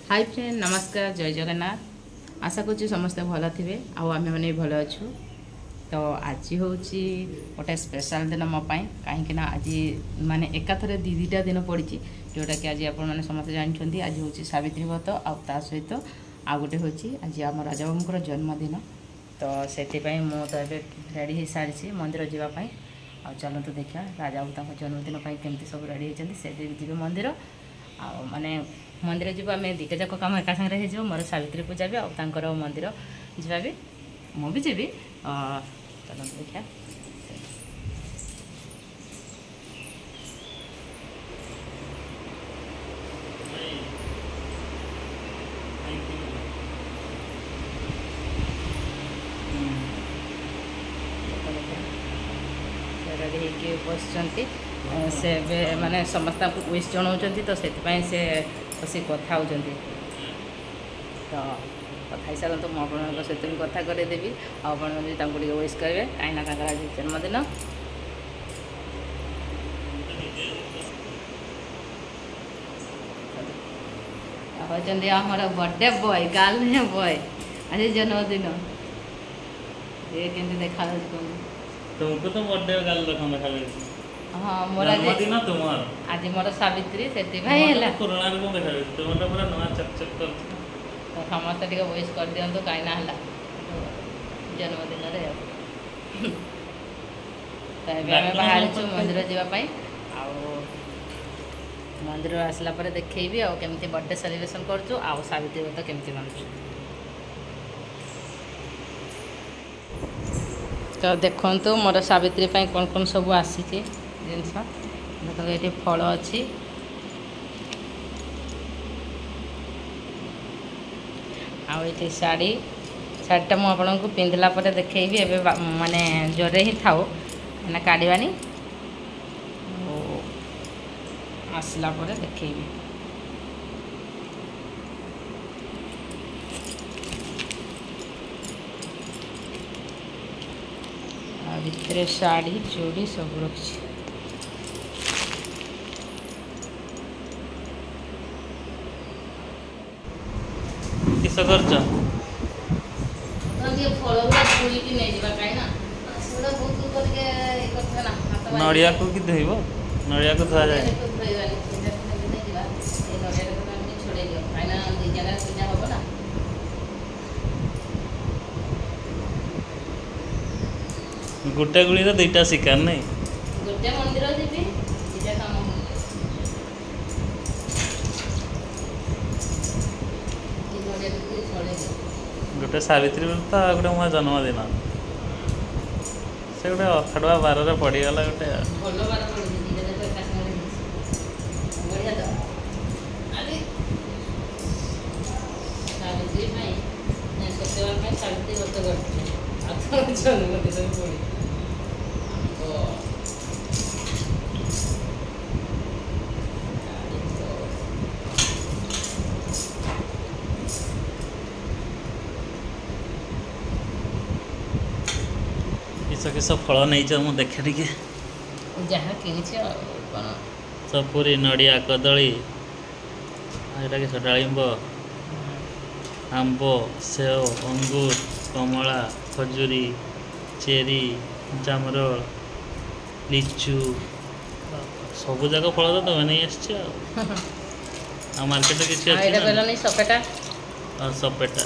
Hi friend नमस्कार जय जगन्नाथ आशा करूँ समस्ते भल थे आम मैंने भल अच्छु तो आज हूँ गोटे स्पेशल दिन मो कहीं आज माने एकाथरे दीटा दिन पड़ी जोटा कि आज आपने समस्त जानते आज हूँ सावित्री व्रत आ सहित आ गए हूँ आज आम राजा बाबूर जन्मदिन तो से मुझे रेडी हो सारी मंदिर जावाई आ चलते देखा राजा बाबू जन्मदिन केमती सब रेडी होती से जी मंदिर आ माने मंदिर जीव आम दुटा जाक कम एका सागर हो मोर सावित्री पूजा भी आर मंदिर जा भी मु भी जी चलो देखा रेडी बस से माने समस्त विश जनाऊँ तो से बस कथा हो तो कथा ही सारे तो मुझे सहित भी कथा करदेवी आपड़ी विश करेंगे कहीं आज जन्मदिन होती आमर बर्थडे बॉय गर्ल बॉय आज जन्मदिन ये केमती देखा तुमको तो बर्थडे गर्ल रखम देखा हाँ मोर जन्मदिन तुमर आज मोर सावित्री से पुराणा को देखा तुमटा पूरा नवा चकचक कर तो समस्त टी विश कर दिंतु कहीं जन्मदिन तो आम बाहर मंदिर जावाई मंदिर आसला देखी आमती बर्थडे सेलिब्रेशन करूँ आ सावित्री व्रत केमती मानू तो देखु मोर सावित्री कौन कौन सब आसी जिनस देखो ये फल अच्छी आठी शाढ़ी शाढ़ीटा मुझे पिंधला देखी एवं माने जोरे ही था मैंने काढ़ानी आसला देखी भितर शाढ़ी चूड़ी सब रखी किस करछ नड़िया को कि धोइब नड़िया को धोआ जाए गोटे गुड़ी तो दुईटा शिकार नहीं गोटे मंदिर जी गोटे सावित्री व्रत गोटे मो जन्मदिन से गोटे अखाड़ुआ बार पड़गला गोटे किस फल नहीं मुझे देखे टे जहाँ कि सपुरी नड़िया कदली यहाँ कि डालिंब आंब सेव अंगूर कमला खजूरी चेरी जामर लिचु सब जाक फल तो तुम नहीं मार्केट किसी सपेटा सपेटा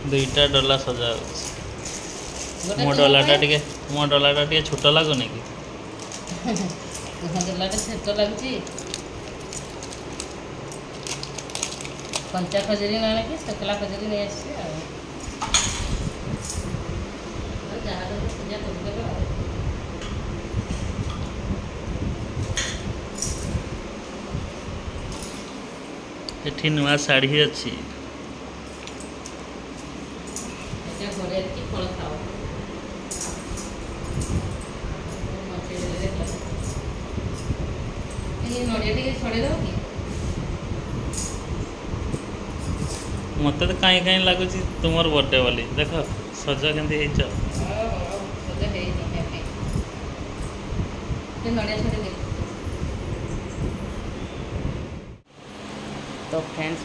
दुईटा डला सजा मो डलाटा टे छोट लगुनि कि छोट लगुच कंचा खजुरी ना कि सकला खजुरी नहीं एठी नुआ शाढ़ी अच्छी फल खाओ नड़िया टे छड़े दो कि मत तो कहीं कहीं लगुच तुम बर्थडे बोली देख सज के तो फ्रेंड्स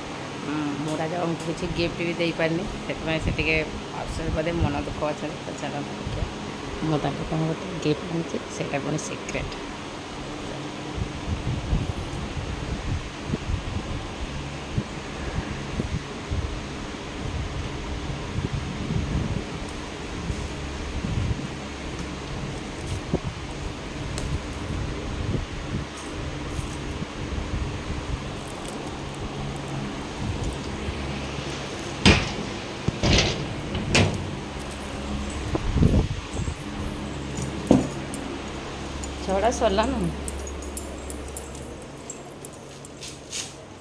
मोरा जब हमको किसी गिफ्ट भी दे पारनी से अवसर बोधे मन दुख अच्छे तो चलो देखिए मुझे कौन गोटे गिफ्ट आनी से पुणी सिक्रेट छड़ा सरला ना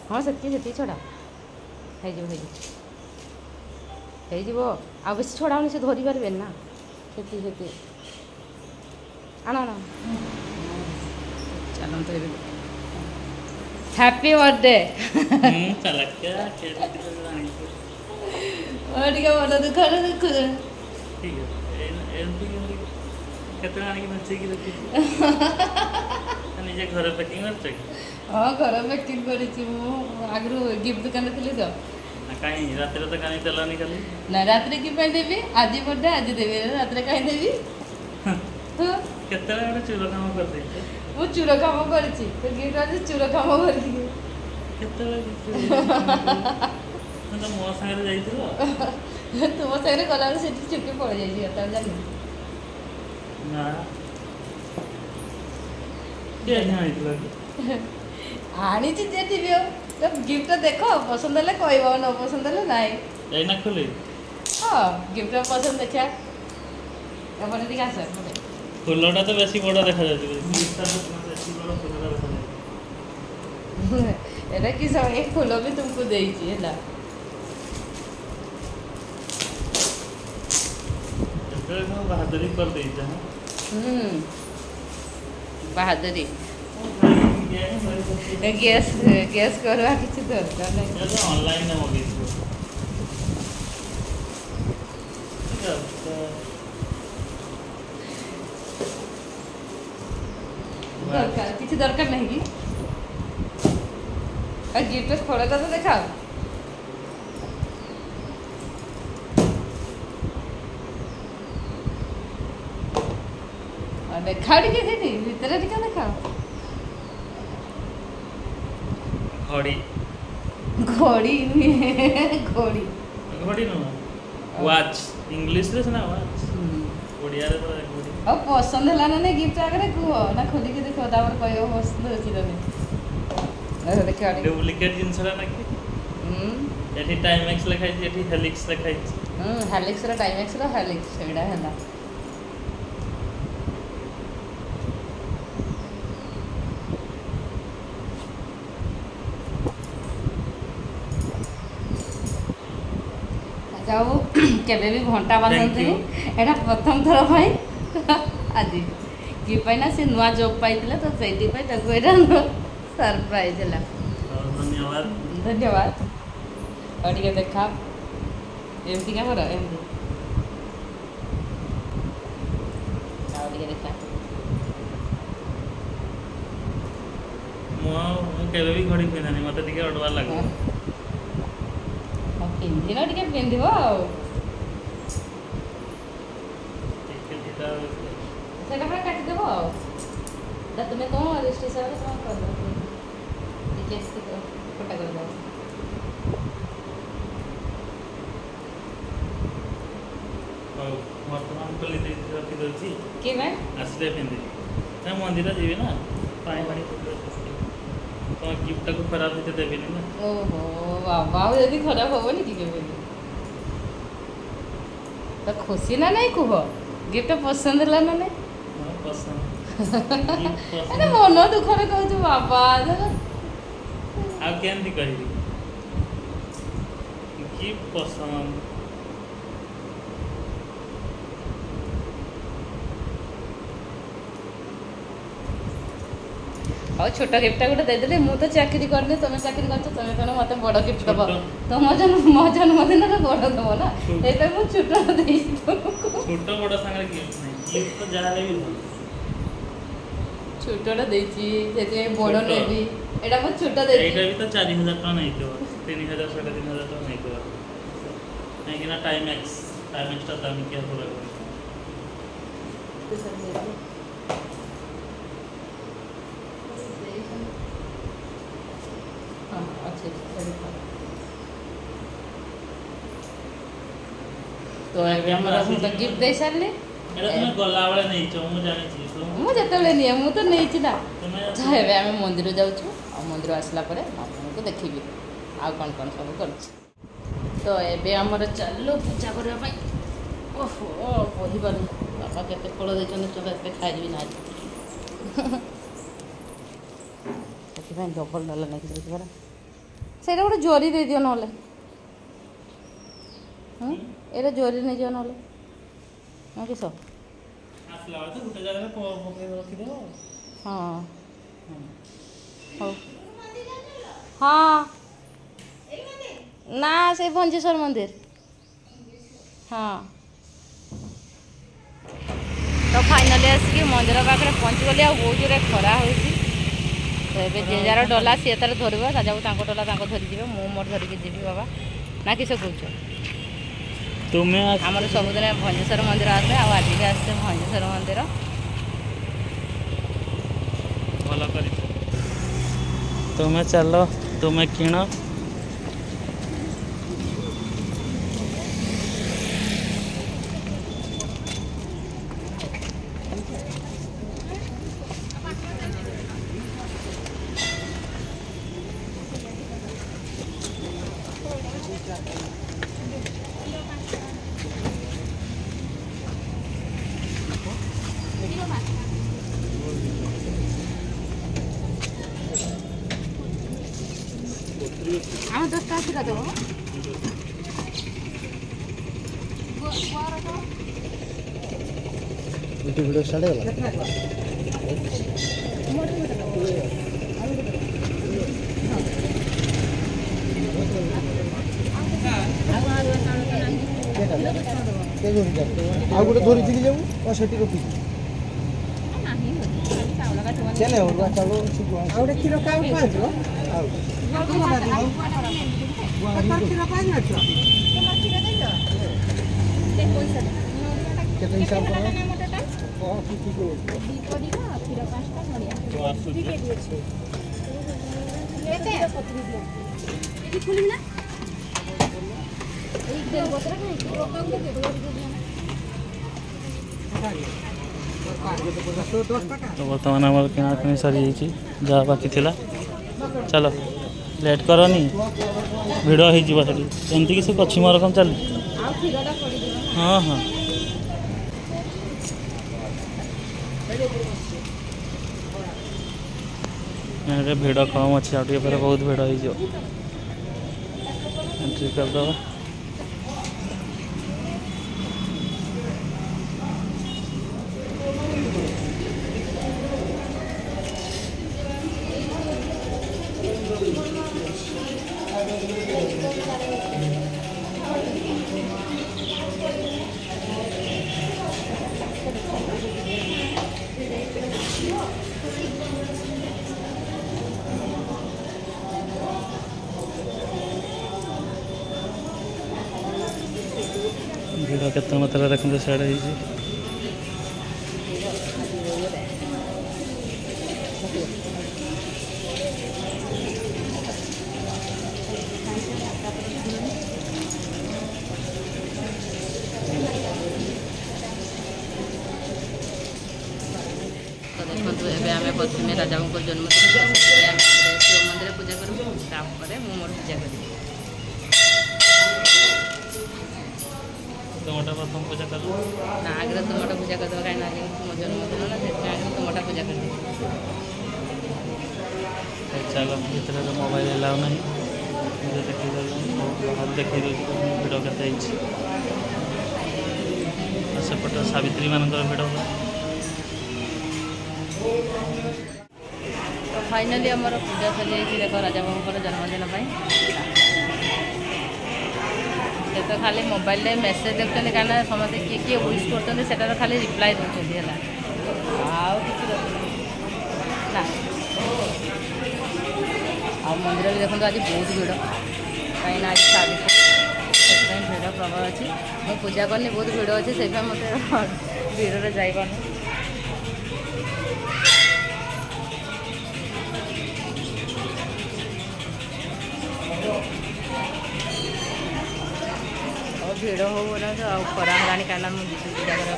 हाँ से छड़ा हो आ बेस छड़ा से धरी पारे ना से आना आना चलते हैप्पी बर्थडे मन दुख निजे घर पैकिंग हाँ घर पैकिंग कर आगु गिफ्ट दुकान थी तो कहीं रात तो कहीं देलानी खाली ना रात की देवी आज बर्थडे आज देवी रात कहीं देवी केते गोटे चूर काम कर दे वो चूर काम कर गिफ्ट आज चूर काम कर मो सागर जाइए तुम सागर गला छुट्टी पड़ जाए जानी ना आनी तो गिफ्ट देख पसंद है कह न पसंद है ना खोल हाँ गिफ्ट पसंद देखा आस फुलटा तो बेसी बड़ा देखा एटा कि समय फूल भी तुमको देइछि है बहादुरी कर दी बहादुरी गैस गैस करवा किसी दरकार नहीं ऑनलाइन मगे दरकार किसी दरकार नहीं कि गिफ्ट खोल तो देखा देखा भितर देखा घड़ी घड़ी घड़ी घड़ी नुह वाच इंग्लिश रे ना वाच ओडिया रे तो घड़ी अब पसंद है ना गिफ्ट आगे कह ना खोलिक देख तापर कह पसंद अच्छी देखा डुप्लिकेट जिनसरा ना कि एठी टाइमैक्स लिखाई छी एठी हेलिक्स लिखाई छी हेलिक्स रो टाइमैक्स रो हेलिक्स सेडा हैला जाऊ केबे भी घंटा बांधते एटा प्रथम थर भाई आज कि ना से नुआ जॉब पाइथिला तो सेठी पाई तको एटा सरप्राइज है धन्यवाद धन्यवाद और टिके देखा एमती क्या कर एमती और टिके देखा मु केबे भी घड़ी पिंधानी मते टिके अडवा लागे पिंधि ना टिके पिंधिबो सेटा का काटी देबो दा तुम्हें तो रजिस्ट्रेशन रे काम कर दो टिके फोटा कर दो वर्तमान कली दे रखी दउची के मैं आसले पिंधि ना मंदिर जीवी ना पानी पानी तो गिफ्ट को खराब होते देबेनी ना ओहो बाबा यदि खराब होबनी कि केबे तो खुशी ना नहीं कह गिफ्ट पसंद है ना नहीं पसंद अरे मन दुख रे कहू बाबा आ केंदी कहि गिफ्ट पसंद ହଉ ଛୋଟ ଗିଫ୍ଟଟା ଗୋଟେ ଦେଇଦେଲି। ମୁଁ ତ ଚାକିରି କରିନି, ତମେ ଚାକିରି କରିଛ, ତମେ କ'ଣ ମୋତେ ବଡ଼ ଗିଫ୍ଟ ଦେବ? ତମ ମୋ ଜନ୍ମଦିନରେ ବଡ଼ ଦେବ ନା, ସେଇପାଇଁ ମୁଁ ଛୋଟ ଦେଇଛି ତମକୁ। ଛୋଟ ବଡ଼ ସାଙ୍ଗରେ ଗିଫ୍ଟ ନାହିଁ, ଗିଫ୍ଟ ତ ଯାହା ହେଲେ ବି ଭଲ। ଛୋଟଟା ଦେଇଛି ସେଥିପାଇଁ ବଡ଼ ନେବି। ଏଇଟା ମୁଁ ଛୋଟ ଦେଇଛି। ଏଇଟା ବି ତ 4000 ଟଙ୍କା ନେଇଥିବ, 3000 3500 ଟଙ୍କା ନେଇଥିବ, କାହିଁକିନା ଟାଇମ୍ୟାକ୍ସଟା ଦାମିକିଆ ପୁରା। ତ ଏବେ ଆମର ମୁଁ ତ ଗିଫ୍ଟ ଦେଇ ସାରିଲି। ଏଇଟା ତୁମେ ଗଲାବେଳେ ନେଇଛ, ମୁଁ ଜାଣିଛି। ମୁଁ ଯେତେବେଳେ ନିଏ ମୁଁ ତ ନେଇଛି ନା। ଏବେ ଆମେ ମନ୍ଦିର ଯାଉଛୁ, ଆଉ ମନ୍ଦିର ଆସିଲା ପରେ ଆପଣଙ୍କୁ ଦେଖିବି ଆଉ କ'ଣ କ'ଣ ସବୁ କରୁଛି। ତ ଏବେ ଆମର ଚାଲିଲୁ ପୂଜା କରିବା ପାଇଁ। ଓହୋ କହିପାରୁନି, ବାପା କେତେ ଫଳ ଦେଇଛନ୍ତି, ଚଲ ଏତେ ଖାଇବି ନା ଆଜି। ସେଥିପାଇଁ ଡବଲ ଡାଲା ନେଇକି ଯାଉଛି ପରା। ସେଇଟା ଗୋଟେ ଜରି ଦେଇଦିଅ ନହେଲେ। ଏଇଟା ଜରି ନେଇଯିବ ନହେଲେ ନା କିସ? ଆସିଲା ବେଳେ ତ ଗୋଟେ ଜାଗାରେ ପକେଇ ରଖିଦେବ। ହଁ ହଉ। ହଁ ନା ସେଇ ଭଞ୍ଜେଶ୍ୱର ମନ୍ଦିର। ହଁ ତ ଫାଇନାଲି ଆସିକି ମନ୍ଦିର ପାଖରେ ପହଞ୍ଚିଗଲି। ଆଉ ବହୁତ ଜୋରେ ଖରା ହେଉଛି। ତ ଏବେ ଯେ ଯାର ଡଲା ସିଏ ତାର ଧରିବ, ରାଜାକୁ ତାଙ୍କ ଡଲା ତାଙ୍କ ଧରିଯିବେ, ମୁଁ ମୋର ଧରିକି ଯିବି ବାବା। ନା କିସ କହୁଛ? ତୁମେ ଆମର ସବୁଦିନ ଭଞ୍ଜେଶ୍ୱର ମନ୍ଦିର ଆସେ, ଆଉ ଆଜିକା ଆସିছে ଭଞ୍ଜେଶ୍ୱର ମନ୍ଦିର। ଭଲ କରିଛ। ତୁମେ ଚାଲ, ତୁମେ କିଣ। ଆମେ 10 ଟଙ୍କା ସୁଧା ଦେବ। ଭିଡ଼ିଓ ଷ୍ଟାର୍ଟ ହେଇଗଲା। ଆଉ ଗୋଟେ ଧରିଥିଲି ଯାଉ ସେଠି ରଖିଛି। ଚାଲେ ଅରୁଆ ଚାଉଳ ଆଉ ଗୋଟେ କ୍ଷୀର କାହାକୁ ଖାଇଯିବ। ଆଉ କେତେ ହିସାବ କର? तो बर्तमान आम किणाकिणी सरी जहाँ बाकी थिला। चलो लेट करनी, भिड़ हो एमती किसी कछिम रकम चल। हाँ हाँ भिड़ कम अच्छे आगे बहुत भिड़ हो एंट्री करदे। भिड़ केत मात्रा देखते साइड हो देखो एवं आम प्रथम राजा जन्मदिन शिव मंदिर पूजा करूँ, मु मोर पूजा करी। तुमटा प्रथम पूजा कर ना आगे तुमटा पूजा करदेव कहीं आज मो जन्मदिन ना से आगे तुमटा पूजा कर। चलो भर मोबाइल एलाउ ना देखी बाहर देखी भिड़ के सेपटे सावित्री मान भिड़। फाइनाली आमर पूजा सरी देख राजा बाबूर जन्मदिन से तो खाली मोबाइल मेसेज देखते कहीं समझे किए किए विश कर खाली रिप्लाई दूसरी है ना आ मंदिर भी देखो आज बहुत भिड़ कहीं आज सावित्री से भिड़ प्रबल अच्छी मुझे पूजा करनी बहुत भिड़ अच्छे से मत भिड़े जापार भिड़ हो ना तो खरा है क्या मुझे पूजा कर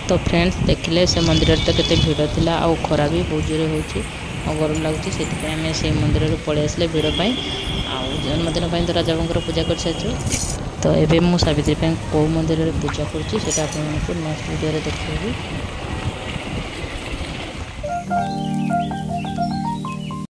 तो फ्रेंड्स देखिले से मंदिर तो केते भिड़ थिला आ खरा भी बहुत जोरे होची और गरम लगुच से मंदिर पलि आसले भिड़ जन्मदिन तो राजा बाबूर पूजा कर सारी तो एबे मु सावित्री को मंदिर पूजा करुँची नेक्स्ट वीडियो देखिए।